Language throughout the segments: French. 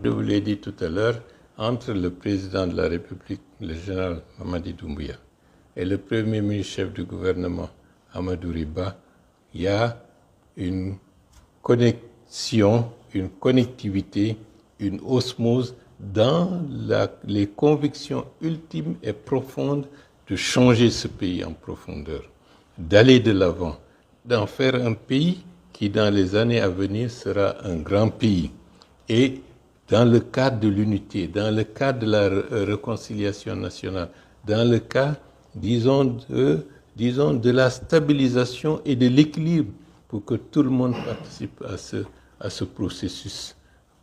Je vous l'ai dit tout à l'heure, entre le président de la République, le général Mamadi Doumbouya, et le premier ministre chef du gouvernement, Amadou Riba, il y a une connexion, une connectivité, une osmose dans les convictions ultimes et profondes de changer ce pays en profondeur, d'aller de l'avant, d'en faire un pays qui, dans les années à venir, sera un grand pays. Et dans le cadre de l'unité, dans le cadre de la réconciliation nationale, dans le cadre, disons, de la stabilisation et de l'équilibre pour que tout le monde participe à ce processus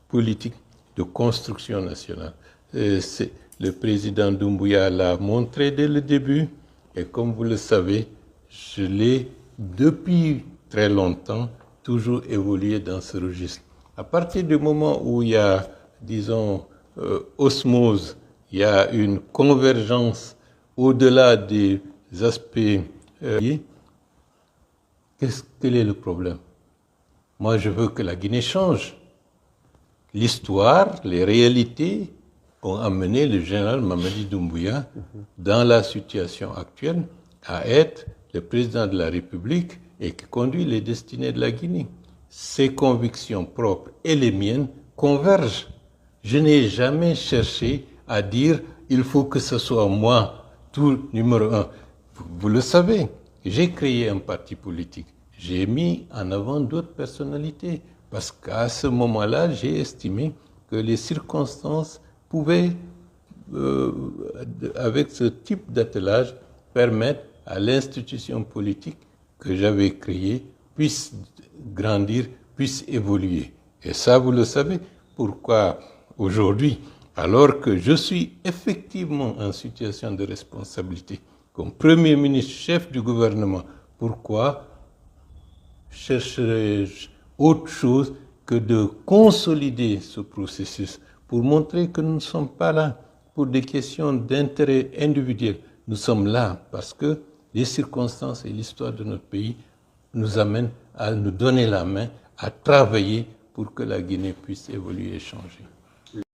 politique de construction nationale. Le président Doumbouya l'a montré dès le début et comme vous le savez, je l'ai depuis très longtemps toujours évolué dans ce registre. À partir du moment où il y a, disons, osmose, il y a une convergence au-delà des aspects. Quel est le problème? Moi, je veux que la Guinée change. L'histoire, les réalités ont amené le général Mamadi Doumbouya dans la situation actuelle à être le président de la République et qui conduit les destinées de la Guinée. Ses convictions propres et les miennes convergent. Je n'ai jamais cherché à dire il faut que ce soit moi, tout numéro un. Vous le savez, j'ai créé un parti politique. J'ai mis en avant d'autres personnalités parce qu'à ce moment-là, j'ai estimé que les circonstances pouvaient, avec ce type d'attelage, permettre à l'institution politique que j'avais créée puisse grandir, puisse évoluer. Et ça, vous le savez, pourquoi aujourd'hui, alors que je suis effectivement en situation de responsabilité, comme Premier ministre, chef du gouvernement, pourquoi chercherais-je autre chose que de consolider ce processus pour montrer que nous ne sommes pas là pour des questions d'intérêt individuel. Nous sommes là parce que les circonstances et l'histoire de notre pays nous amènent à nous donner la main, à travailler pour que la Guinée puisse évoluer et changer.